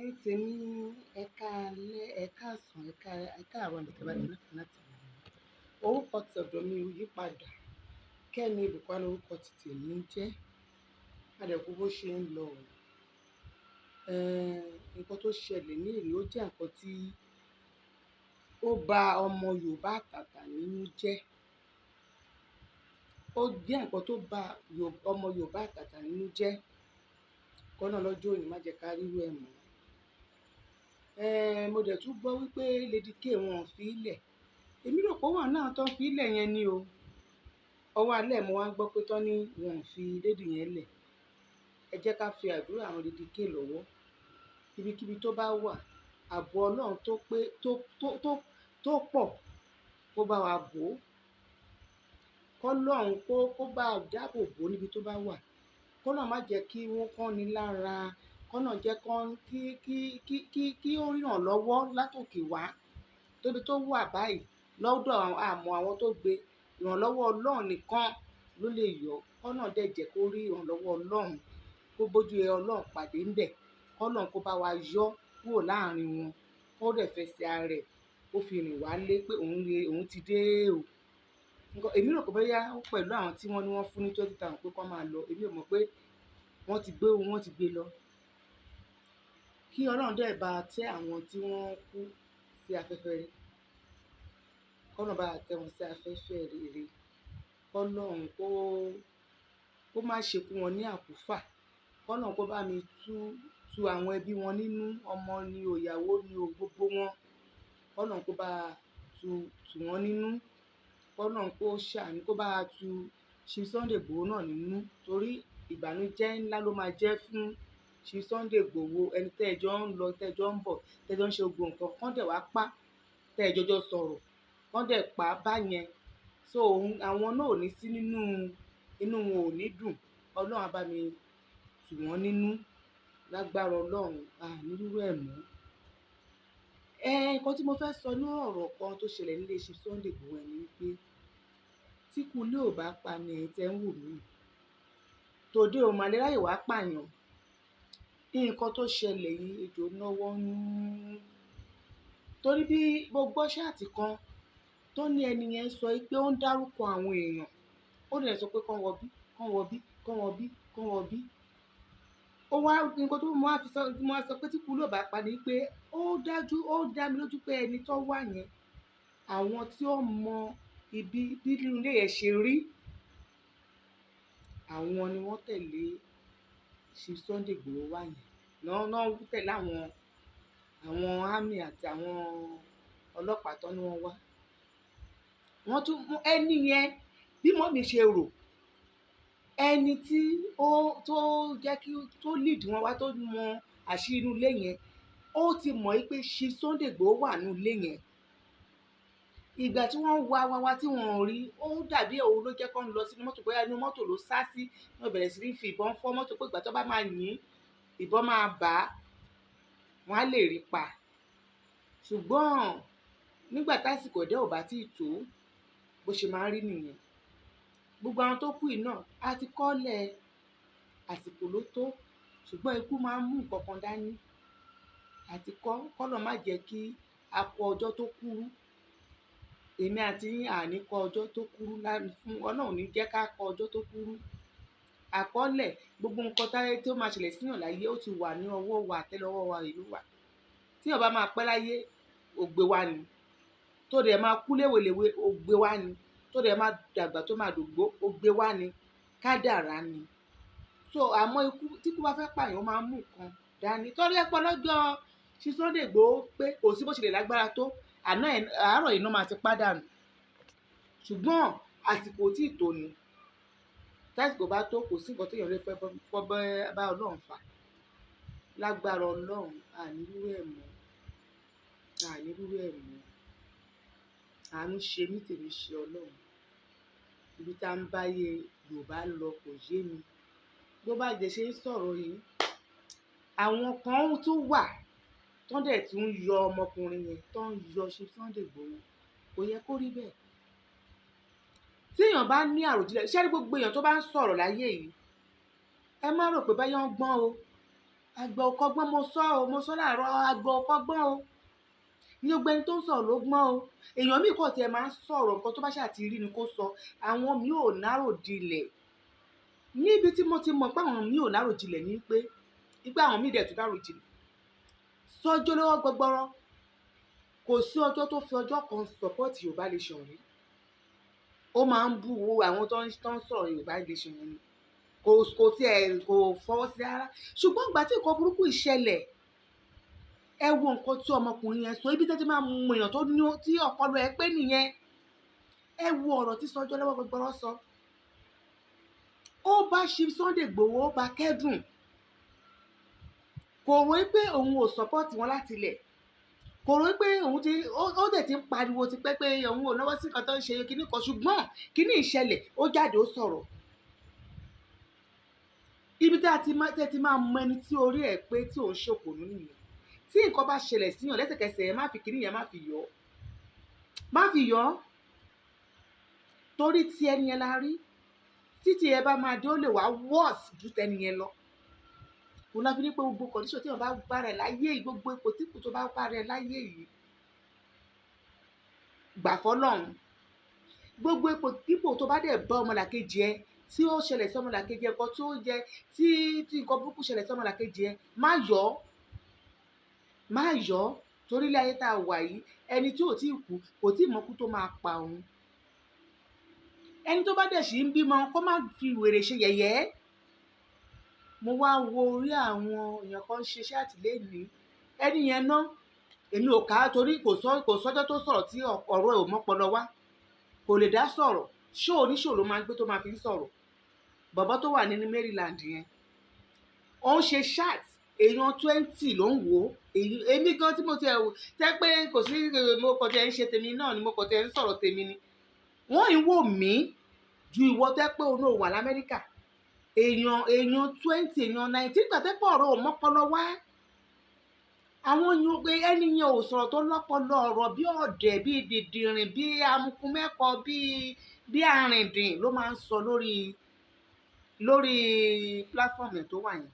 Ẹ̀yin tèmi, ẹ káalẹ́, ẹ káàsán, ẹ káàárọ̀ ní tẹ́bá ti láǹfààní láti wò mí. Orúkọ tọ̀dọ̀ mi ò yí padà. Kẹ́mi Ìbùkún ni orúkọ ti tèmi ń jẹ́. A dẹ̀ kú bó ṣe ń lọ. Nǹkan tó ṣẹlẹ̀ ní èyí ó jẹ́ nǹkan tí ó ba ọmọ Yorùbá àtàtà nínú jẹ́. Ó jẹ́ nǹkan tó ba ọmọ Yorùbá àtàtà nínú jẹ́. Kọ́lọ́run lọ́jọ́ òní má jẹ́ ká rírú ẹ̀ mọ́. Mo dẹ̀ tún gbọ́ wípé Lady K wọn ò fi í lẹ̀. Èmi rò pé ó wà náà tó ń fi í lẹ̀ yẹn ni o. Ọwọ́ alẹ́ mo wá gbọ́ pé tán ní wọn ò fi lady yẹn lẹ̀. Ẹ jẹ́ ká fi àdúrà ran Lady K lọ́wọ́. Ibikíbi tó bá wà, ààbò Ọlọ́run tó pọ̀ kó bá wa bò ó. Kọ́lọ́run kó bá dáàbò bò ó níbi tó bá wà. Kọ́lọ́run má jẹ́ kí wọ́n kán ni lára. Kọ́lọ́run jẹ́ kí ó rí ìrànlọ́wọ́ látòkè wá. Tóbi tó wà báyìí lọ́dọ̀ àmọ́ àwọn tó gbé ìrànlọ́wọ́ Ọlọ́run nìkan ló lè yọ. Kọ́lọ́run dẹ̀ jẹ́ kó rí ìrànlọ́wọ́ Ọlọ́run, kó bójú Ọlọ́run pàdé ńbẹ̀. Kọ́lọ́run kó bá wa yọ kúrò láàrin wọn. Kó dẹ̀ fẹsẹ̀ ara rẹ̀ kó fi rìn wálé pé òun ti dé o. Èmi rò pé bóyá ó pẹ̀lú àwọn tí wọ́n ní wọ́n fún ní 20,000 pé kán máa lọ. Èmi ò mọ̀ pé wọ́n ti gbé lọ. Kí Ọlọ́run dẹ̀ bá tẹ́ àwọn tí wọ́n kú sí afẹ́fẹ́ rere. Kọ́lọ́run bá tẹ́ wọn sí afẹ́fẹ́ rere. Kọ́lọ́run kó má ṣe kú wọn ní àkúfà. Kọ́lọ́run kó bá mi tu àwọn ẹbí wọn nínú, ọmọ ni o, ìyàwó ni o, gbogbo wọn. Kọ́lọ́run kó bá tù wọ́n nínú. Kọ́lọ́run kó ṣàánú, kó bá tu Chief Sunday Igboho náà nínú. Torí ìbànújẹ́ ńlá ló máa jẹ́ fún Chief Sunday Igboho. Ẹni tẹ́ ẹ jọ ń lọ, tẹ́ ẹ jọ ń bọ̀, tẹ́ ẹ jọ ń ṣe gbogbo nǹkan, kán dẹ̀ wá pa, tẹ́ ẹ jọjọ sọ̀rọ̀, kán dẹ̀ pa báyẹn. So àwọn náà ò ní sí inú wọn ò ní dùn. Ọlọ́run á bá mi tù wọ́n nínú. Lágbára Ọlọ́run, ní rírú ẹ̀ mọ́. Nǹkan tí mo fẹ́ sọ ní ọ̀rọ̀ kan tó ṣẹlẹ̀ nílé Chief Sunday Igboho ni wípé tí ikú ilé ò bá pa ni ẹ̀yin tẹ́ ń wò mí. Tòde ò mà lè ráyè wá pààyàn. Nǹkan tó ṣẹlẹ̀ yìí ejò náwó nú. Torí bí mo gbọ́ ṣáàtì kan tó ní ẹni yẹn sọ pé ó ń dárúkọ àwọn èèyàn. Ó dẹ̀ sọ pé kán wọ bí, kán wọ bí, kán wọ bí, kán wọ bí. Nǹkan tó mo wá sọ pé tí ikú ilé ò bá pa ni pé ó dá mi lójú pé ẹni tó wà yẹn, àwọn tí ó mọ ibi bí ilé yẹn ṣe rí, àwọn ni wọ́n tẹ̀lé Chief Sunday Igboho wá yẹn. Náà tẹ̀lé àwọn army àti àwọn ọlọ́pàá tán ni wọ́n wá. Wọ́n tún ẹni yẹn bí mọ́mì ṣe rò, ẹni tí tó jẹ́ kí tó lead wọn wá tó mọ àṣírí inú ilé yẹn, ó ti mọ̀ pé Chief Sunday Igboho wà nínú ilé yẹn. Ìgbà tí wọ́n wá tí wọ́n ò rí, ó dàbí òun ló jẹ́ kó ń lọ sínú mọ́tò, bóyá inú mọ́tò ló sá sí. Wọ́n bẹ̀rẹ̀ sí ní fi ìbọn fọ́ mọ́tò pé ìgbà tó bá máa yìn, ìbọn máa bà á, wọ́n á lè rí pa. Ṣùgbọ́n nígbà tásìkò ẹ̀dá ò bá tíì tó, bó ṣe máa ń rí nìyẹn. Gbogbo àwọn tó kú yìí náà á ti kọ́lẹ̀ àsìkò ló tó. Ṣùgbọ́n ikú máa ń mú nǹkan kan dání. Àti kọ́lọ́run má jẹ́ kí a kọ ọjọ́ tó kúrú. Èmi àti yín àní kọ ọjọ́ tó kúrú fún Ọlọ́run, ní jẹ́ ká kọ ọjọ́ tó kúrú. Àkọọ́lẹ̀ gbogbo nǹkan táyé tí ó máa ṣẹlẹ̀ síyàn láyé ó ti wà ní ọwọ́ wa, àtẹ́lẹwọ́ wa ìlú wa. Tí èèyàn bá máa pẹ́ láyé, ògbé wa ni. Tó dẹ̀ máa kú léwelèwe, ògbé wa ni. Tó dẹ̀ máa dàgbà tó máa dògbó, ògbé wa ni. Kádàrá ni. So àmọ́ tí ikú bá fẹ́ pààyàn, ó máa ń mú nǹkan dání. Torí ẹ pọ̀ lọ́jọ́ Chief Sunday Igboho pé kò sí bó ṣe lè lágbára tó, àárọ̀ yìí náà máa ti pàdánù. Ṣùgbọ́n àsìkò tí ì tó ni. Tásìkò bá tó, kò sí nǹkan tí èèyàn lè fẹ́ bá Ọlọ́run fà. Lágbára Ọlọ́run, àní rírú ẹ̀ mọ́. Àní rírú ẹ̀ mọ́. Àánú ṣe mí, tèmi ṣe Ọlọ́run. Ibi tá ń báyé Yorùbá lọ kò yé mi. Bó bá jẹ́ ṣe ń sọ̀rọ̀ yìí, àwọn kan tún wà tán dẹ̀ tún yọ ọmọkùnrin yẹn, tán yọ Chief Sunday Igboho. Kò yẹ kó rí bẹ́ẹ̀. Tí èèyàn bá ní àròjinlẹ̀, ṣé rí gbogbo èèyàn tó bá ń sọ̀rọ̀ láyé yìí, ẹ má rò pé báyọ̀ ń gbọ́n o. àgbà ò kọ́gbọ́n, mo sọ láàárọ̀, àgbà ò kọ́gbọ́n o. Ní gbogbo ẹni tó ń sọ̀rọ̀ ló gbọ́n o. Èèyàn míì kò tiẹ̀ máa ń sọ̀rọ̀ nǹkan tó bá ṣàti rí ni kó sọ. Àwọn míì ò náròjinlẹ̀. Níbi tí mo ti mọ̀ pé àwọn míì ò náròjinlẹ̀ ni pé àwọn míì dẹ̀ tún náròjinlẹ̀. Sọ́jí olówó gbọgbọrọ, kò sí ọjọ́ tó fi ọjọ́ kan support Yorùbá Nation rí. Ó máa ń bú àwọn tó ń sọ̀rọ̀ Yorùbá Nation ni. Kò tiẹ̀ kò fọwọ́ sí rárá. Ṣùgbọ́n ìgbà tí nǹkan burúkú ìṣẹ̀lẹ̀, ẹ wo nǹkan tí ọmọkùnrin yẹn sọ, ibi tẹ́ ti máa mọ èèyàn tó ní tí ọpọlọ ẹ pé nìyẹn. Ẹ wo ọ̀rọ̀ tí Sọ́jí olówó gbọgbọrọ sọ. Ó bá Chief Sunday Igboho, ó bá kẹ́dùn. Kò rò pé òun ò support wọn láti ilẹ̀. Kò rò pé òun ó dẹ̀ ti ń pariwo ti pẹ́ pé òun ò náwó sí nǹkan tó ń ṣe kíní kan, ṣùgbọ́n kíní ìṣẹ̀lẹ̀ ó jáde ó sọ̀rọ̀. Ibi tẹ́ ti máa mọ ẹni tí orí ẹ̀ pé tí òun ṣòpònú nìyẹn. Tí nǹkan bá ṣẹlẹ̀ síyàn lẹ́sẹ̀kẹsẹ̀, ẹ má fi kíní yẹn má fi yọ. Má fi yọ. Torí tí ẹni yẹn la rí. Títí ẹ bá máa dé ó lè wá worse ju tẹni yẹn lọ. Òun la fi ní pé gbogbo condition tí wọ́n bá bá rẹ̀ láyé yìí, gbogbo ipò tí kò tó bá bá rẹ̀ láyé yìí, gbà fọ́lọ́run. Gbogbo ipò tó bá dẹ̀ bá ọmọlàkejì ẹ, tí ó ṣẹlẹ̀ sí ọmọlàkejì ẹ, nǹkan tí ó jẹ tí nǹkan burúkú ṣẹlẹ̀ sí ọmọlàkejì ẹ, má yọ̀. Torí ilé ayé tá a wà yìí, ẹni tí ò tí ì kú kò tí ì mọ̀kú tó máa pa òun. Ẹni tó bá dẹ̀ sì ń bímọ kó má fi wèrè ṣe yẹ̀yẹ́. Mo wá wo orí àwọn èèyàn kan ṣe iṣẹ́ àtìlẹ́yìn. Ẹni yẹn ná, èmi ò kà á torí kò sọ́jọ́ tó sọ̀rọ̀ tí ọ̀rọ̀ ẹ̀ ò mọ́pọlọ wá. Kò lè dá sọ̀rọ̀. Ṣó oníṣòwò ló máa ń gbé tó máa fi ń sọ̀rọ̀. Bàbá tó wà nínú Maryland yẹn, ó ń ṣe chat, èèyàn 20 ló ń wò ó. Èmi gan tí mo ti ẹ̀ wò tẹ́ pé kò sí mo kàn tẹ́ ń ṣe tèmi náà ni mo kàn tẹ́ ń sọ̀rọ̀ tèmi ni. Wọ́n ń wò mí ju ìwọ tẹ́ pé òun ò wà l'Amẹ́ríkà. Èèyàn 20, èèyàn 19 nígbà tẹ́ pé ọ̀rọ̀ ò mọ́pọlọ wá. Àwọn èèyàn pé ẹni yẹn ò sọ̀rọ̀ tó lọ́pọlọ, ọ̀rọ̀ bí ọ̀dẹ̀, bí dìdìrìn, bí amukumẹ́kọ, bí arìndìn ló máa ń sọ lórí platform tó wà yẹn.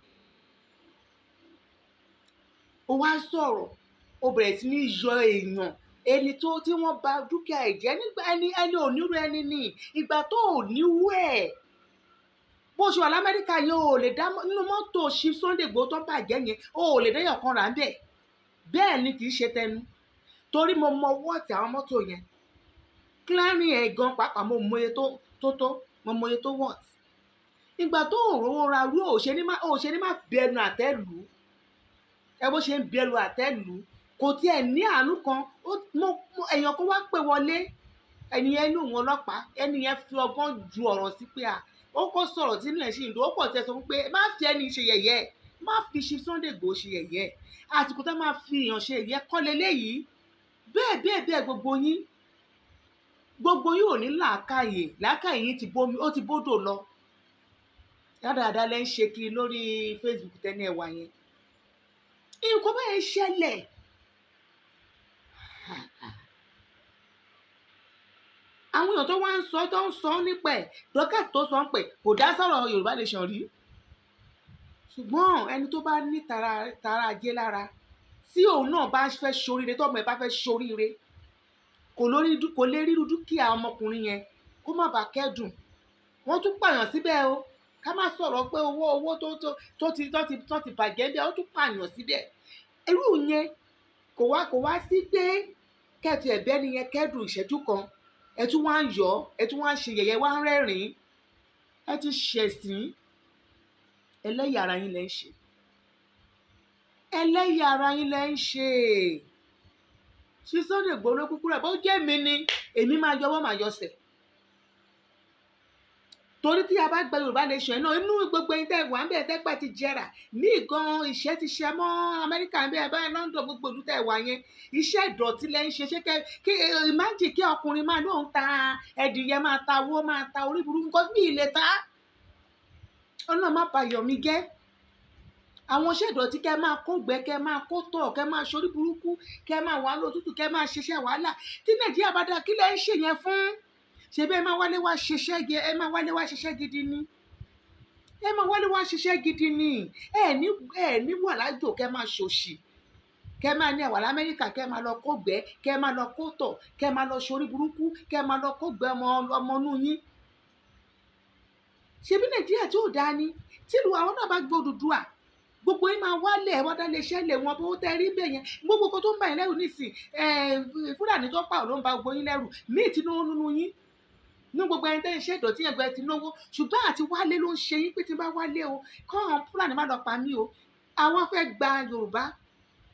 Ó wá sọ̀rọ̀, ó bẹ̀rẹ̀ sí ní yọ èèyàn, ẹni tí wọ́n bà dúkìá ẹ̀ jẹ́ nígbà ẹni onírú ẹni ni ìgbà tó ò níwú ẹ̀. Bó ṣe wà l'Amẹ́ríkà yẹn ò lè dá nínú mọ́tò Chief Sunday Igboho tó bàjẹ́ yẹn, ò lè dẹ́yọ̀ kan rà ń bẹ̀. Bẹ́ẹ̀ ni kì í ṣe tẹnu. Torí mo mọ wọ́ọ̀tì àwọn mọ́tò yẹn. Clearing ẹ̀ gan pàápàá mo mọ iye mo mọ iye tó wọ́ọ̀tì. Ìgbà tó ò rówó ra rú ò ṣe ní má bẹnu àtẹ́ lù. Ẹ bó ṣe ń bẹnu àtẹ́ lù. Kò tiẹ̀ ní àánú kan. Èèyàn kan wá pè wọlé. Ẹni yẹn ní òun ọlọ́pàá. Ẹni yẹn fi ọgbọ́n ju ọ̀rọ̀ sí pé ó kò sọ̀rọ̀ tí inú ẹ̀ ṣì ń dùn. Ó pọ̀ tẹ́ sọ pé má fi ẹni ṣe yẹ̀yẹ́. Má fi Chief Sunday Igboho ṣe yẹ̀yẹ́. Àsìkò tá máa fi èèyàn ṣe yẹ̀yẹ́ kọ́ leléyìí. Bẹ́ẹ̀ gbogbo yín ò ní làákàyè yín ti bódò lọ. Dáadáa lẹ́ ń ṣe kiri lórí Facebook tẹ́ni ẹ̀wà yẹn. Nǹkan bẹ́ẹ̀ ṣẹlẹ̀. Àwọn èèyàn tó wá ń sọ nípa ẹ̀, Dorcas tó sọ ń pẹ̀ kò dá sọ̀rọ̀ Yorùbá Nation rí. Ṣùgbọ́n ẹni tó bá ní tara ajé lára, tí òun náà bá fẹ́ ṣoríire, tọ́mọ ẹ̀ bá fẹ́ ṣoríire, kò lè ríru dúkìá ọmọkùnrin yẹn kó má bàa kẹ́dùn. Wọ́n tún pààyàn síbẹ̀ o. Ká má sọ̀rọ̀ pé owó tó ti bàjẹ́ bí i ó tún pààyàn síbẹ̀. Irú yẹn kò wá sí pé kẹ́ẹ̀tì ẹ̀bẹ́ ni yẹn kẹ́dùn ìṣẹ́jú kan. Ẹ tún wá ń yọ̀, ẹ tún wá ń ṣe yẹ̀yẹ́, wá ń rẹ́rìn-ín. Ẹ ti ṣẹ̀sín. Ẹlẹ́yà ara yín lẹ ń ṣe. Ẹlẹ́yà ara yín lẹ ń ṣe. Chief Sunday Igboho ló kúkú rẹ̀ bó jẹ́ mi ni èmi máa yọwọ́ máa yọsẹ̀. Torí tí a bá gba Yorùbá Nation náà, inú gbogbo ẹni tẹ́ wà ń bẹ̀ tẹ́gbà ti jẹrà ní ìgan ìṣẹ́ ti ṣe mọ́ Amẹ́ríkà ń bẹ̀ báyìí London gbogbo ìlú tẹ́ wà yẹn. Iṣẹ́ ìdọ̀tí lẹ́ ń ṣe kí imagine kí ọkùnrin máa lóun ta ẹdìyẹ máa ta owó máa ta orí burúkú nǹkan bí ilé ta. Ọlọ́run má bà yọ̀ mí jẹ́. Àwọn iṣẹ́ ìdọ̀tí kẹ́ máa kó gbẹ, kẹ́ máa kó tọ̀, kẹ́ máa ṣorí burúkú, kẹ́ máa wà lótútù, kẹ́ máa ṣiṣẹ́ wàhálà. Tí Nàìjíríà bá dá kí lẹ́ ń ṣe yẹn fún? Ṣé bẹ́ẹ̀ máa wálé wá ṣiṣẹ́ gidi ni? ẹ máa wálé wá ṣiṣẹ́ gidi ni ẹ ní wà lájò kẹ́ máa ṣòṣì kẹ́ máa ní àwà lamẹ́ríkà kẹ́ máa lọ kó gbẹ́ kẹ́ máa lọ kó tọ̀ kẹ́ máa lọ ṣorí burúkú kẹ́ máa lọ kó gbẹ́ ọmọ inú yín. ṣebí nàìjíríà tí ò dáa ni tìlú àwọn náà bá gbé Odùduwà gbogbo yín máa wálẹ̀ wọ́n dá lè ṣẹlẹ̀ wọn bó tẹ́ rí bẹ́ẹ̀ yẹn gbogbo kan tó ń bá yín lẹ́rù nísìn fúlàní tó pa ò ló ń ba gbogbo yín lẹ́rù míì tí náwó nínú yín ní gbogbo ẹni tẹ́ ń ṣe ìdọ̀tí ẹgbẹ́ ti náwó ṣùgbọ́n àti wálé ló ń ṣe yín pé tí bá wálé o kọ́ àwọn fúlàní má lọ pa mí o àwọn fẹ́ gba Yorùbá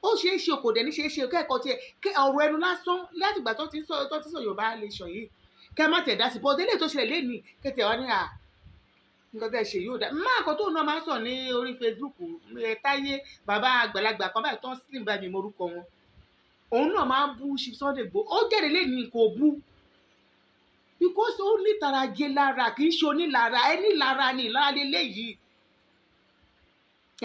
ó ṣeé ṣe kò dẹ̀ ní ṣeé ṣe kẹ́kọ̀ọ́ tiẹ̀ ọ̀rọ̀ ẹnu lásán láti ìgbà tó ti sọ Yorùbá lè sọ yìí kẹ́ má tẹ̀ dá sí bọ́ọ̀dé lè tó ṣẹlẹ̀ lẹ́nìí kẹ́tẹ̀ wá ní nǹkan tẹ́ ṣe yóò dá máa kọ́ tó náà máa ń sọ ní orí Facebook Táyé bàbá àgbàlagbà kan báyìí tó ń slim báyìí mi morúkọ wọn òun náà máa ń bú Sunday Igboho ó jáde lẹ́nìí kò bú because ó ní ìtarajẹ lára kì í ṣe onílára ẹni lára ni ìlara lélẹ́yìí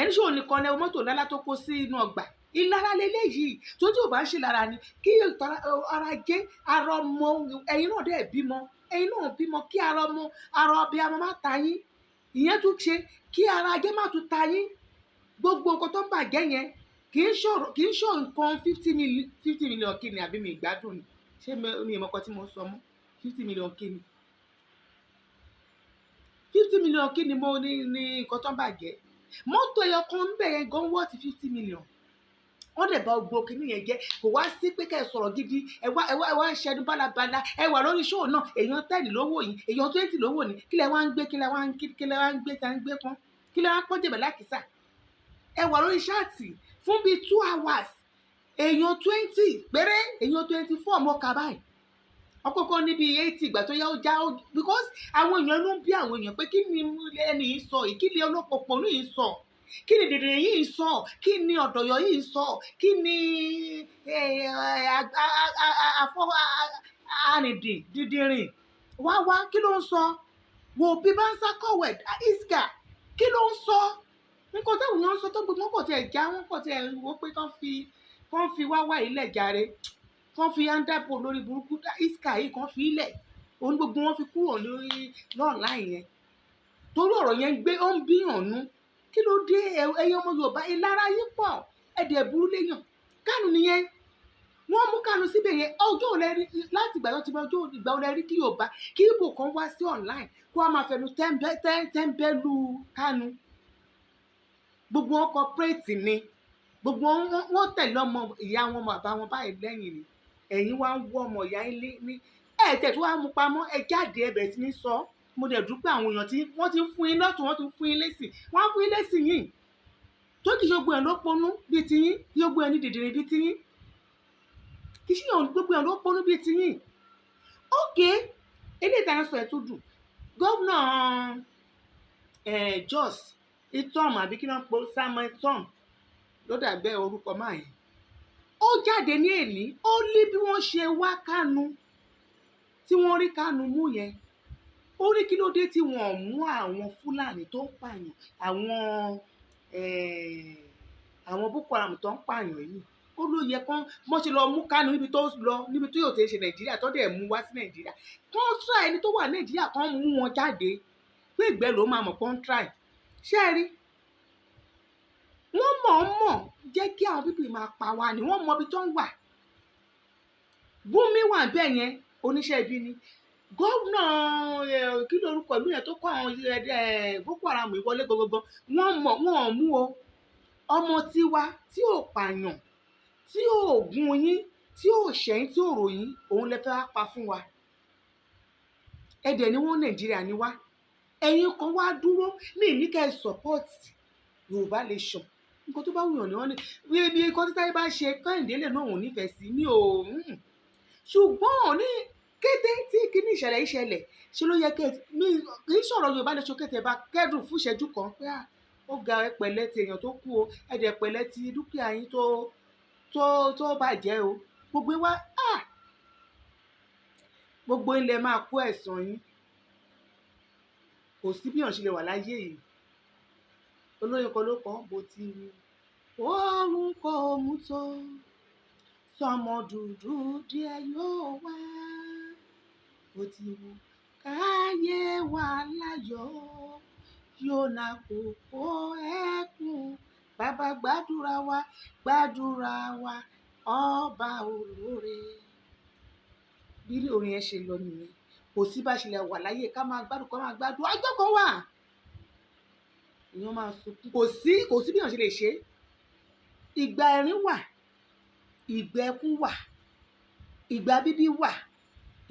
ẹni ṣé òun nìkan lẹ́wọ́ mọ́tò lálá tó kó sí inú ọgbà ìlara lélẹ́yìí tó tí ò bá ń ṣe lára ni kí ara jẹ́ ara ọmọ ẹ̀yin náà dẹ̀ bímọ ẹ̀yin náà bímọ kí ara ọbẹ̀ ọmọ má ta yín ìyẹn tún ṣe kí ara ajé má tún ta yín gbogbo nǹkan tó ń bàjẹ́ yẹn kì í ṣe nǹkan 50 million kí ni àbí mi ìgbádùn ni ṣé mi ìmọ̀ kan tí mo sọ mọ́ 50 million kí ni 50 million kí ni mo ní nǹkan tó ń bàjẹ́ mọ́tò ẹyọ kan ń bẹ̀rẹ̀ gan wọ́ọ̀tì 50 million wọ́n dẹ̀ bá gbogbo kìíní yẹn jẹ́ kò wá sí pé kẹ́ ẹ sọ̀rọ̀ gidi ẹ wá ń ṣẹnu bálabàla ẹ wà lórí ṣóò náà èèyàn 10 lówó yìí èèyàn 20 lówó ni kí lẹ wá ń gbé kí lẹ wá ń gbé tá ń gbé pọ́n kí lẹ wá ń pọ́n jẹ̀bẹ̀ lákìsà ẹ wà lórí ṣáàtì fún bíi 2 hours èèyàn 20 péré èèyàn 24 mọ́ ká báyìí ọkọ̀ọ̀kan níbi 80 ìgbà tó yá ó já ó because àwọn èèyàn ló ń bí àwọn èèyàn pé kí ni ẹni yìí sọ yìí kí ni ọlọ́pọ̀pọ̀ ní yìí sọ kí ni dèdè yìí sọ kí ni ọ̀dọ̀yọ̀ yìí sọ kí ni arìndìn dídìrín wá kí ló ń sọ wò bí bá ń sá kọ̀wẹ̀ iska kí ló ń sọ nǹkan táwọn èèyàn ń sọ tó gbogbo wọn kò tiẹ̀ já wọn kò tiẹ̀ wò pé kán fi wá ilẹ̀ jàre kán fi andapo lórí burúkú iska yìí kán fi ilẹ̀ òun gbogbo wọn fi kúrò lórí online yẹn torí ọ̀rọ̀ yẹn gbé ó ń bíyàn nú kí ló dé ẹyẹ ọmọ Yorùbá ìlara yìí pọ̀ ẹ̀dẹ̀ burú léyàn Kánù nìyẹn wọ́n mú Kánù síbẹ̀ yẹn ọjọ́ ò lẹ́rí láti ìgbà tó ti bá ọjọ́ ìgbà ò lẹ́rí kí Yorùbá kí Ìgbò kan wá sí online kó a máa fẹnu tẹ́ńbẹ́lú Kánù gbogbo wọn corporate ni gbogbo wọn tẹ̀lé ọmọ ìyá wọn bàbá wọn báyìí lẹ́yìn ni ẹ̀yin wá ń wọ́ ọmọ ìyá ilé ní ẹ̀ẹ́dẹ̀ tó wá mú pamọ́ ẹ jáde ẹ bẹ̀rẹ̀ sí ní sọ mo dẹ̀ dúpẹ́ àwọn èèyàn tí wọ́n ti ń fún yín lọ́tún wọ́n ti ń fún yín lésì wọ́n á fún yín lésì yìí tó kì í ṣe gbogbo ẹ̀ ló ponú bíi tiyín kí gbogbo ẹ̀ ní dìdìrín bíi tiyín kì í ṣe gbogbo ẹ̀ ló ponú bíi tiyín ókè eléyìí tá à ń sọ ẹ̀ tó dùn gómìnà Jos Itom àbí kí wọ́n pọ̀ Samuel Itom ló dàgbẹ́ orúkọ máa yẹn ó jáde ní èní ó ní bí wọ́n ṣe wá Kánù tí wọ́n rí Kánù mú yẹn ó ní kí ló dé tí wọ́n mú àwọn Fúlàní tó ń pààyàn àwọn Boko Haram tó ń pààyàn yìí ó ló yẹ kán wọ́n ṣe lọ mú Kánù níbi tó yóò ti ṣe Nàìjíríà tó dẹ̀ mú wá sí Nàìjíríà kán try ẹni tó wà Nàìjíríà kán mú wọn jáde pé ìgbẹ́ ló máa mọ̀ kán try ṣé ẹ rí wọ́n mọ̀ jẹ́ kí àwọn pípì máa pa wá ni wọ́n mọ ibi tó ń wà Gúnmi wà bẹ́ẹ̀ yẹn oníṣẹ́ ibi ni gómìnà kí lórúkọ ìlú yẹn tó kọ́ àwọn Boko Haram ìwọlé gbogbo wọ́n mú o ọmọ tiwa tí ò pààyàn tí ò gún yín tí ò ṣẹ́yìn tí ò ròyìn òun lè fẹ́ pa fún wa ẹ̀dẹ̀ ni wọ́n Nàìjíríà ni wá ẹ̀yin kan wá dúró ní ìníkẹ́ support Yorùbá Nation nǹkan tó bá wùyàn ni wọ́n ní bí nǹkan tí Táyé bá ṣe Kẹ́hìndé lè náà òun nífẹ̀ẹ́ sí mi ò ṣùgbọ́n ní kété tí kíní ìṣẹ̀lẹ̀ ṣe ló yẹ kí í sọ̀rọ̀ Yorùbá Nation kété bá kẹ́dùn fún ìṣẹ́jú kan pé ó ga ẹpẹ̀lẹ́ ti èèyàn tó kú o ẹ̀dẹ̀ pẹ̀lẹ́ ti dúkìá yín tó bàjẹ́ o gbogbo wa gbogbo ilẹ̀ máa kó ẹ̀san yín kò sí bí èèyàn ṣe lè wà láyé yìí olóyìn kan ló kàn bó ti wù oorun kò mú tó sọmọ dúdú díẹ̀ yóò wá bó ti wù káyé wà láyọ̀ Yónà kòkó ẹkún. Bàbá gbàdúrà wa ọba olóore. Bí orin yẹn ṣe lọ nìyẹn. Kò sí bá ṣe lè wà láyé ká máa gbádùn ọjọ́ kan wà èèyàn máa sunkún. Kò sí bí èèyàn ṣe lè ṣe. Ìgbà ẹ̀rín wà, ìgbà ẹkún wà, ìgbà bíbí wà,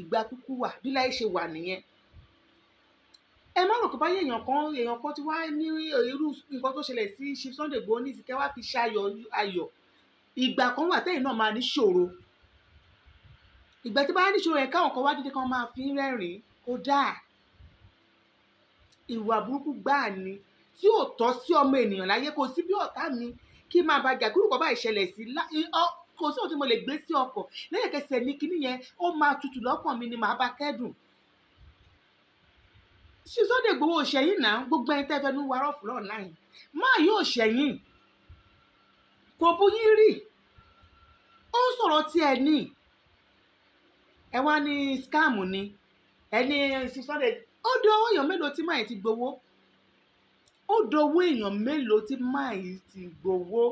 ìgbà kúkú wà. Bí láyé ṣe wà nìyẹn. Ẹ má rò pé báyé èèyàn kan ti wá ní irú nǹkan tó ṣẹlẹ̀ sí Chief Sunday Igboho ní ìsìnkẹ́ wá fi ṣe ayọ̀. Ìgbà kan wà tẹ́yìn náà máa ní ṣòro. Ìgbà tí bá ní ṣòro yẹn káwọn kan wá dídé kan máa fi rẹ́rìn-ín kó dáa. Ìwà burúkú gbáà ni tí ò tọ́ sí ọmọ ènìyàn láyé. Kò sí bí ọ̀tá mi kí máa bá jà kúrò kọ́ bá ìṣẹ̀lẹ̀ sí kò sí ohun tí mo lè gbé sí ọkọ̀ lẹ́yìnkẹsẹ̀ ní kinní yẹn ó máa tutù lọ́kàn mi ni màá bá kẹ́dùn. Chief Sunday Igboho ṣẹ̀yìn náà gbogbo ẹni tẹ́ fẹnu wa rọ́ọ̀fù online máa yóò ṣẹ̀yìn kò bú yín rí ó ń sọ̀rọ̀ tí ẹ ní ẹ wá ní scam ni ẹni Chief Sunday ó dọwọ́ èèyàn mélòó tí máa ti gbowó ó dọwọ́ èèyàn mélòó tí máa ti gbowó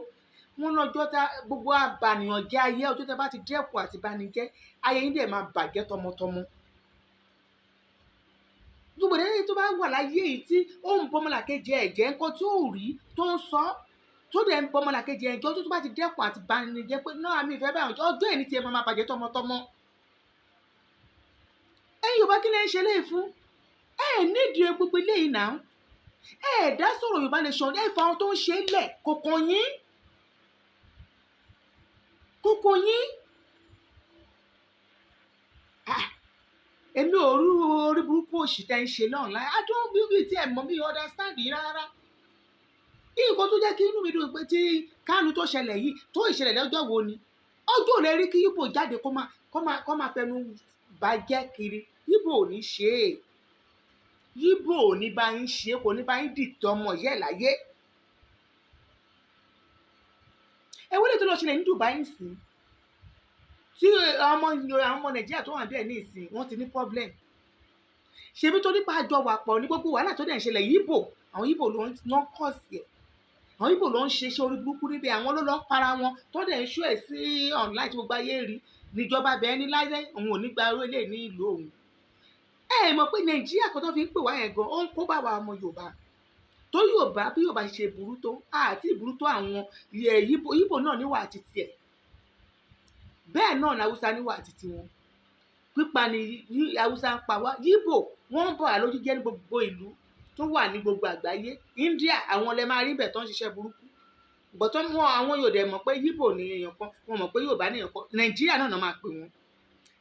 wọn lọ́jọ́ tá gbogbo abànìyàn jẹ́ ayé ọjọ́ tẹ́ bá ti dẹ́kun àti banijẹ́ ayé yín dẹ̀ máa bàjẹ́ tọmọtọmọ. Gbogbo ẹni tó bá wà láyé yìí tí ó ń bọ́mọlàkejì ẹ̀jẹ̀ nǹkan tí ó rí tó ń sọ tó dẹ̀ ń bọ́mọlàkejì ẹ̀jẹ̀ ọjọ́ tó bá ti dẹ́kun àti banijẹ́ pé náà mi ìfẹ́ báyọ̀ ọjọ́ ẹni tí ẹ máa bàjẹ́ tọmọtọmọ. Ẹ̀yin Yorùbá kí lẹ ń ṣe léyìí fún nídìí gbogbo eléyìí náà dá sọ̀rọ̀ Yorùbá Nation fa àwọn tó ń ṣe lẹ̀ kòkò yín. Èmi ò rú orí burúkú òṣì tẹ́ ń ṣe náà láì adó bíbí tí ẹ̀ mọ̀ mi understand yìí rárá. Nǹkan tó jẹ́ kí inú mi dùn pé tí Kánú tó ṣẹlẹ̀ yìí tó ìṣẹ̀lẹ̀ lọ́jọ́ wo ni ọjọ́ rẹ̀ rí kí Ìgbò jáde kó máa fẹnu bàjẹ́ kiri. Ìgbò ò ní ṣe é. Ìgbò ò ní bá yín ṣe é kò ní bá yín dìtọ̀ ọmọ yẹ́ láyé. Ẹ wọlé tó lọ ṣẹlẹ̀ ní Dubai sí tí àwọn ọmọ Nàìjíríà tó wà bẹ́ẹ̀ ní ìsìn wọ́n ti ní problem. Ṣebí tó nípa àjọ wà pọ̀ ní gbogbo wàhálà tó dẹ̀ ń ṣẹlẹ̀ Ìgbò àwọn Ìgbò ló ń kọ̀ sí ẹ̀. Àwọn Ìgbò ló ń ṣe iṣẹ́ orí burúkú níbi àwọn ló lọ́ para wọn tó dẹ̀ ń ṣó ẹ̀ sí online tí gbogbo ayé rí níjọba bẹ́ẹ̀ ní láyé òun ò ní gba orílẹ̀ ní ìlú òun. Mọ̀ pé Nàìjíríà kan tó fi ń pè wá yẹn gan ó ń kó bá wa ọmọ Yorùbá tó Yorùbá bí Yorùbá ṣe burú tó àti ìburú tó àwọn Ìgbò náà níwà àti tiẹ̀ bẹ́ẹ̀ náà ní Haúsá níwà àti tiwọn pípa ni Haúsá ń pa wá Ìgbò wọ́n ń bọ̀ àlójú jẹ́ ní gbogbo ìlú tó wà ní gbogbo àgbáyé India àwọn lè máa rí bẹ̀ tó ń ṣiṣẹ́ burúkú gbọ̀tọ́ wọn àwọn Yorùbá mọ̀ pé Ìgbò ní èèyàn kan wọn mọ̀ pé Yorùbá ní èèyàn kan Nàìjíríà náà máa pè wọ́n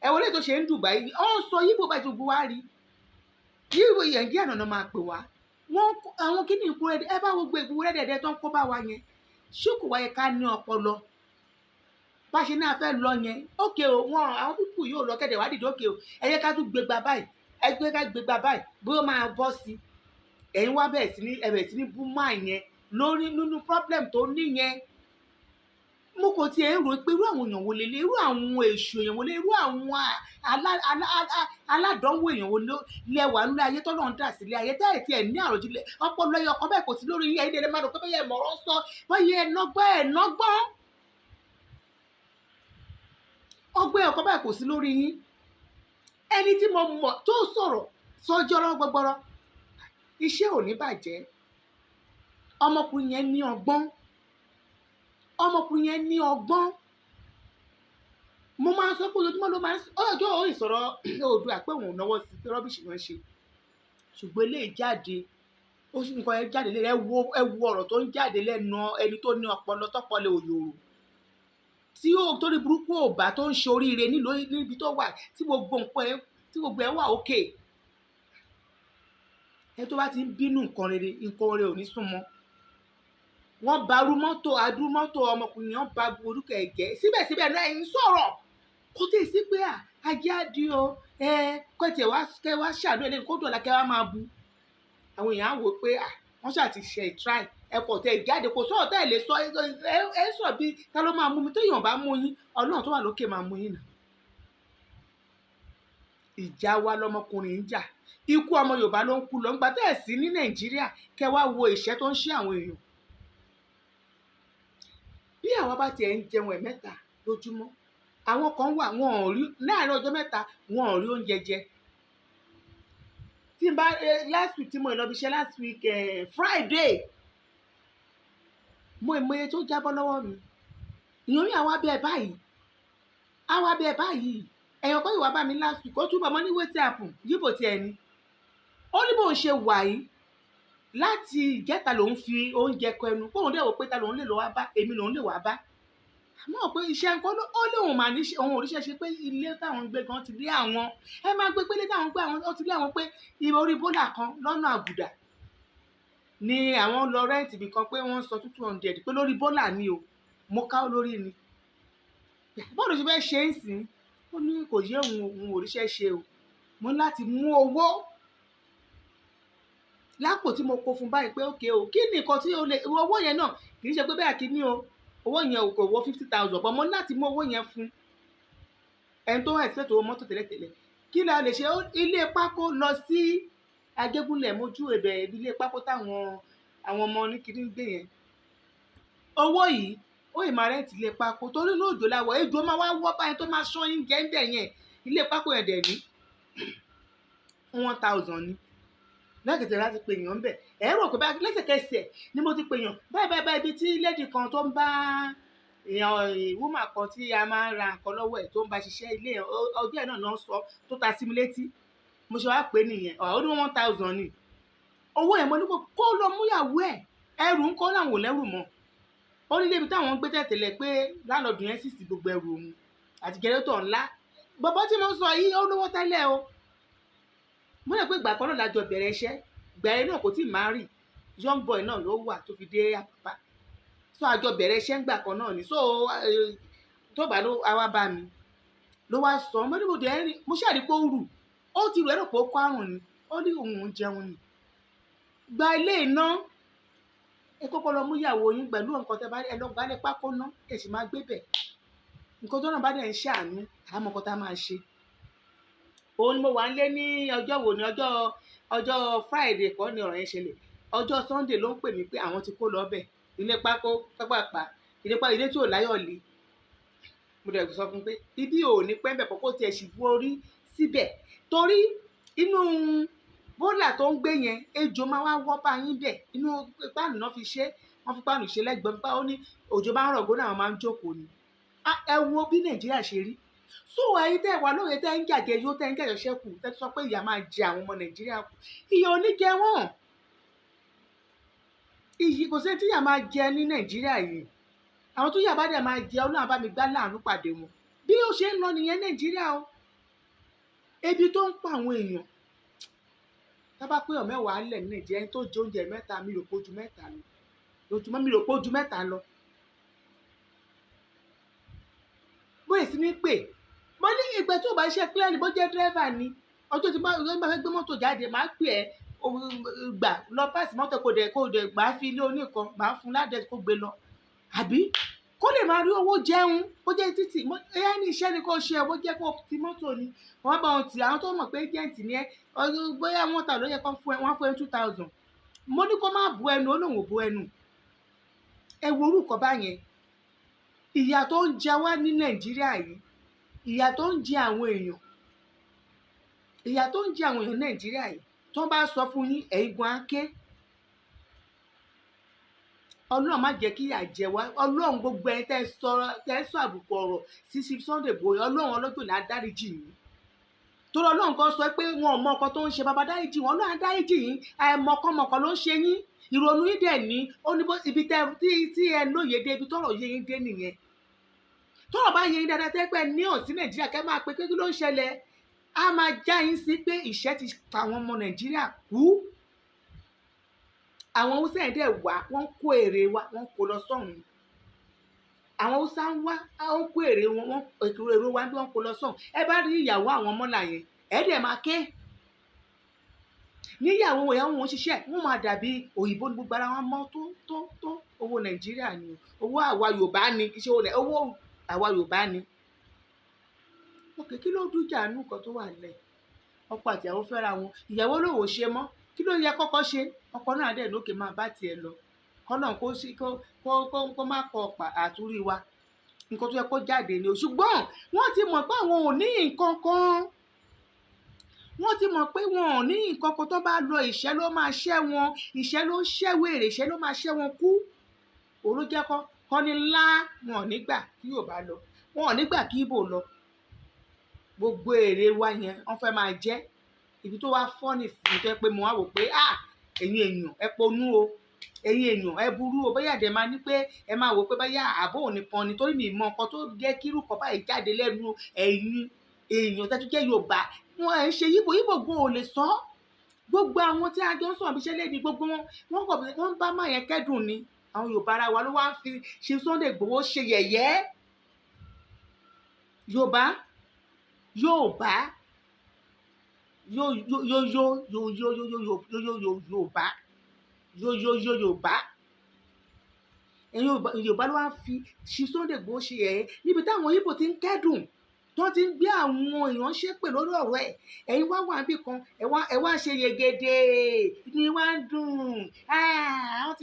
ẹ wọlé tó ṣe ń Dubai ó ń sọ Ìgbò bá ti gbogbo wá rí Ìgbò Nàìjíríà náà máa pè wá wọn àwọn kíní ìkú rẹ ẹ bá gbogbo ìkú rẹ dẹ̀dẹ̀ tó ń kó bá wa yẹn ṣókò wáyé ká ní ọpọlọ bá ṣe náà fẹ́ lọ yẹn ókè o wọn àwọn pípù yóò lọ kẹ́dẹ̀ wá dìde ókè o ẹ̀yẹ ká tún gbégbá báyìí ẹgbẹ́ ká gbégbá báyìí bó máa bọ́ sí ẹ̀yin wá bẹ̀rẹ̀ sí ní bú máa yẹn lórí nínú problem tó ní yẹn mo kò tiẹ̀ rò pé irú àwọn èèyàn wo lélẹ̀ irú àwọn èṣù èèyàn wo lé irú àwọn aládánwò èèyàn wo lẹ́wà nílé ayé tọ́lọ́ ń dà sílé ayé tẹ́ẹ̀ tiẹ̀ ní àròjinlẹ̀ ọpọlọ ẹyọ kan bẹ́ẹ̀ kò sí lórí yíyá ilé máa rò pé bẹ́ẹ̀ yẹ mọ̀rọ̀ sọ báyìí ẹ̀nọ́gbọ́n ọgbẹ́ ọkọ báyìí kò sí lórí yín ẹni tí mo mọ̀ tó sọ̀rọ̀ sọjọ́rọ́ gbọgbọrọ iṣẹ́ ò ní bàjẹ́ ọmọkùnrin yẹn ní ọgbọ́n mo máa ń sọ pé ojoojúmọ́ ló máa ń ọjọ́ ìsọ̀rọ̀ Oòduà pé òun ò náwó sí pé rọ́bìṣì wọn ṣe ṣùgbọ́n eléyìí jáde ó sì nǹkan ẹ jáde lẹ́nu ẹ wo ọ̀rọ̀ tó ń jáde lẹ́nu ẹni tó ní ọpọlọ tọpọlọ òyòrò tí ó torí burúkú òbá tó ń ṣe oríire níbi tó wà tí gbogbo ẹ wà òkè ẹ tó bá ti ń bínú nǹkan rere ò ní súnmọ́ wọ́n ba adúmọ́tò ọmọkùnrin yẹn ba orúkọ ẹ̀gẹ́ síbẹ̀síbẹ̀ náà ẹ̀yin sọ̀rọ̀ kó tẹ̀ sí pé ajé àdí o kó tẹ̀ wá ṣàánú ẹlẹ́ni kó dọ̀la kẹ́ wá máa bu àwọn èèyàn á wò pé wọ́n ṣáà ti ṣe try ẹ̀kọ́ tẹ̀ jáde kò sọ̀rọ̀ tẹ̀ lè sọ ẹ sọ bí ta ló máa mú mi téèyàn bá mú yín Ọlọ́run tó wà lókè máa mú yín nà ìjà wa lọmọkùnrin ń jà, ikú ọmọ Yorùbá ló ń kú lọ ńgbà tẹ́ ẹ̀ sí ní Nàìjíríà kẹ́ wá wo ìṣẹ́ tó ń ṣe àwọn èèyàn. Bí àwa bá tiẹ̀ ń jẹun ẹ̀mẹ́ta lójúmọ́, àwọn kan wà wọn ò rí láàárín ọjọ́ mẹ́ta wọn ò rí oúnjẹ jẹ. Tí n bá last week tí mo lọ bí iṣẹ́ last week Friday, mo ìmọye tó jábọ́ lọ́wọ́ mi. Ìyẹn mi àwa bẹ́ẹ̀ báyìí, àwa bẹ́ẹ̀ báyìí. Ẹ̀yàn kan ìwà bá mi last week ó túbọ̀ mọ́ ní wetin happen yíbo ti ẹni. Ó ní bóun ṣe wà yìí láti ìjẹta lòun fi oúnjẹ kọ ẹnu kóun dẹ̀ wò pé ta lòun lè lọ wá bá, èmi lòun lè wá bá. Àmọ́ pé iṣẹ́ nǹkan ó lóun mà ní òun òríṣẹ́ ṣe pé ilé táwọn ń gbé gan ti lé àwọn. Ẹ máa gbé pé ilé táwọn ń gbé àwọn ó ti lé àwọn pé orí bọ́là kan lọ́nà àgùdà ni àwọn lọ rẹ́ǹtì ibì kan pé wọ́n sọ 200 pé lórí bọ́là ni o, mo ká lórí ni. Bọ́ọ̀lù ṣe fẹ́ ṣe é sìn, ó ní kò yé òun òríṣẹ́ ṣe o. Mo ní láti mú owó lápò tí mo kó fún báyìí pé ókè o, kí ni nǹkan tí ó lè owó yẹn náà kì í ṣe pé bẹ́ẹ̀ kí ni o, owó yẹn kò wọ 50,000 but mo ní láti mú owó yẹn fún ẹni tó expect owó mọ́tò tẹ́lẹ̀tẹ́lẹ̀. Kí la lè ṣe? Ilé pákó lọ sí Ajégúnlẹ̀ mojú ẹ̀bẹ̀ ilé pákó táwọn àwọn ọmọ oníkiri ń gbé yẹn. Owó yìí ó ì máa rẹ́ǹtì ilé pákó torí ní òjò láwọ̀ ejò máa wá wọ́ báyìí tó máa ṣán yín jẹ́ ń bẹ̀ yẹn. Ilé pákó yẹn dẹ̀ ní 1,000 ni lẹ́kẹ̀tẹ̀ láti pè yàn bẹ̀. Ẹ rò pé báyìí lẹ́sẹ̀kẹsẹ̀ ni mo ti pè yàn báyìí ibi tí lady kan tó ń bá èèyàn woman kan tí a máa ń ra nǹkan lọ́wọ́ ẹ̀ tó ń bá ṣiṣẹ́ ilé ọjọ́ ẹ̀ náà ló ń sọ tó ta sí mi létí. Mo ṣe wá pè nìyẹn ó ní 1,000 ni owó yẹn. Mo ní kó lọ múyàwó ẹ̀ ẹrù ń kọ́ làwọn ò lẹ́rù mọ́. Ó ní lébi táwọn ń gbé tẹ̀tẹ̀lẹ̀ pé láńlọ́ọ̀dù yẹn sì sí gbogbo ẹrù òun àti jẹrẹ́tọ̀ ńlá. Bọ̀bọ́ tí mo sọ yìí ó lówó tẹ́lẹ̀ o. Mo lè pé ìgbà kan náà lájọ bẹ̀rẹ̀ iṣẹ́, ìgbà yẹn náà kò tí ì máa rì, young boy náà ló wà tó fi dé Àpápá. So àjọ bẹ̀rẹ̀ iṣẹ́ ńgbà kan náà ni. So tó bá ló wá bá mi ló wá sọ mo ní mo dẹ̀ rìn mo ṣàrí pé ó rù ó ti rù ẹ̀rọ pé ó kó àrùn ni. Ó ní òun jẹun ni. Gba ilé iná ẹ kọ́kọ́ lọ mú ìyàwó yín pẹ̀lú nǹkan tẹ́ bá ẹ lọ gbálẹ̀ pákó ná kẹ̀sì máa gbé bẹ̀. Nǹkan tó náà bá dẹ̀ ń ṣàánú àmọ́ nǹkan tá a máa ṣe. Òun ni mo wà nílé ní ọjọ́ wo ni ọjọ́ Friday kọ́ ni ọ̀rọ̀ yẹn ṣẹlẹ̀. Ọjọ́ Sunday ló ń pè mí pé àwọn ti kó lọ bẹ̀ ilé pákó pápápá ilé tí ò láyọ̀ lé. Mo dẹ̀ sọ fún pé ibi ò ní pẹ́ bẹ̀ kókó tiẹ̀ sì borí síbẹ̀ torí inú bọ́là tó ń gbé yẹn ejò máa wá wọ́ bá yín bẹ̀. Inú páànù náà fi ṣe wọ́n fi páànù ṣe lẹ́gbẹ̀ẹ́ bá ó ní òjò bá ń rọ̀ gbóná àwọn máa ń jókòó ni. Ẹ wo bí Nàìjíríà ṣe rí. So ẹ̀yin tẹ́ wà lóye tẹ́ ń jàjẹ́ yóò tẹ́ ń jàjẹ́ ṣẹ́kù tẹ́ sọ pé ìyà máa jẹ àwọn ọmọ Nàìjíríà kù. Ìyà ò ní jẹ wọ́n. Iyì kò sẹ́ni tí ìyà máa jẹ ní Nàìjíríà yìí. Àwọn tó yà bá dẹ̀ máa jẹ Ọlọ́run bá mi gbá láàánú pàdé wọn. Bí ó ṣe ń lọ nìyẹn Nàìjíríà o. Ebi tó ń pa àwọn èèyàn. Tá bá pé ọ̀mẹ́wàá lẹ̀ ní Nàìjíríà ẹni tó jẹ oúnjẹ mẹ́ta mi rò pé ojú mẹ́ta lọ. Lójúmọ́ mi rò pé ojú mẹ́ta lọ. Bóyè sí ní pè mo ní ìgbẹ́ tó bá ṣe clear ni bó jẹ́ driver ni ọjọ́ tí bá fẹ́ gbé mọ́tò jáde máa pè ẹ́ gbà lọ páàsì mọ́tò kò dẹ̀ gbà fi ilé oníkan máa fún ládẹ́sì kó gbé lọ àbí kó lè máa rí owó jẹun bó jẹ́ títì ẹ̀yà ní iṣẹ́ ni kò ṣe bó jẹ́ kó ti mọ́tò ni wọ́n bá wọn tì àwọn tó mọ̀ pé agent ni ẹ bóyá wọ́n ta ló yẹ kó fún ẹ wọ́n fún ẹ 2,000 mo ní kó má bu ẹnu ó lóun ò bu ẹnu ẹ wo orúkọ báyẹn. Ìyà tó ń jẹ wá ní Nàìjíríà yìí ìyà tó ń jẹ àwọn èèyàn Nàìjíríà yìí tó bá sọ fún yín ẹ̀yin gan ké. Ọlọ́run má jẹ́ kí ìyà jẹ wá. Ọlọ́run gbogbo ẹ̀ tẹ́ sọ àbùkù ọ̀rọ̀ sí Sunday Igboho Ọlọ́run ọlọ́jọ́ là á dáríjì yín. Torí Ọlọ́run kan sọ pé wọn ò mọ ọkọ tó ń ṣe bàbá dáríjì wọn Ọlọ́run á dáríjì yín àìmọ̀kànmọ̀kàn ló ń ṣe yín. Ìrònú yín dẹ̀ ní ó ní ibi tí ẹ lóye dé ibi tọ́rọ̀ yé yín dé nìyẹn. Tọ́rọ̀ bá yé yín dáadáa tẹ́ pẹ́ ní òsì Nàìjíríà kẹ́ máa pe kí ló ń ṣẹlẹ̀ á máa já yín sí pé ìṣẹ́ ti pa àwọn ọmọ Nàìjíríà kú. Àwọn Haúsá yẹn dẹ̀ wá wọ́n kó èrè wa wọ́n kó lọ sọ́hùn. Àwọn Haúsá ń wá wọ́n kó èrè wọn èrè wa bí wọ́n kó lọ sọ́hùn. Ẹ bá rí ìyàwó àwọn ọmọlà yẹn ẹ dẹ̀ máa ké. Níyàwó ìyàwó wọn ṣiṣẹ́ wọ́n máa dàbí òyìnbó ní gbogbo ara wọn mọ́ tó owó Nàìjíríà ni owó àwa Yorùbá ni kì í ṣe owó àwa Yorùbá ni. Òkè kí ló dújà nù kan tó wà nílẹ̀ ọkọ àti ìyàwó fẹ́ra wọn, ìyàwó lòun ò ṣe mọ́, kí ló yẹ kọ́kọ́ ṣe? Ọkọ náà dẹ̀ lókè máa bá tiẹ̀ lọ, kọ́lọ́run kó má kọ àtúrí wa, nǹkan tó yẹ kó jáde ni o. Ṣùgbọ́n wọ́n ti mọ̀ pé àwọn ò ní nǹkan kan, wọ́n ti mọ̀ pé wọn ò ní nǹkan kan, tó bá lọ ìṣẹ́ ló máa ṣẹ́ wọn, ìṣẹ́ ló ń ṣẹ́ wèrè, ìṣẹ́ ló máa ṣẹ́ wọn kú. òun ló jẹ́ kọ́ ní ńlá, wọn ò nígbà kí Yorùbá lọ, wọn ò nígbà kí Ìgbò lọ. Gbogbo èrè wa yẹn wọ́n fẹ́ máa jẹ́. Ibi tó wá fọ́nì sí tó yẹ pé mo wá wò pé ẹ̀yin èèyàn ẹ ponú o, ẹ̀yin èèyàn ẹ burú o, bóyá dẹ̀ máa ní pé ẹ máa wò pé bóyá àbó òní kan ni, torí mi mọ nǹkan tó jẹ́ kí irú kan báyìí jáde lẹ́nu ẹ̀yin èèyàn tẹ́tú jẹ́ Yorùbá. Wọn ẹ̀ ń ṣe Ìgbò gan ò lè sọ. Gbogbo àwọn tí a jọ ń sọ̀rọ̀ bí iṣẹ́ lẹ́ni, gbogbo wọ́n bá máa yẹn kẹ́dùn ni. Àwọn Yorùbá ara wa ló wá ń fi ṣe Sunday Igboho ṣe yẹ̀yẹ́. Yorùbá Yorùbá Yorùbá ló wá ń fi ṣe Sunday Igboho ṣe yẹ̀yẹ́, níbi táwọn Ìgbò ti ń kẹ́dùn, tó ti ń gbé àwọn èèyàn ṣépè lórí ọ̀rọ̀ ẹ̀. Ẹ̀yin wá wà níbì kan, ẹ wá ṣe yegede, ni wá ń dùn.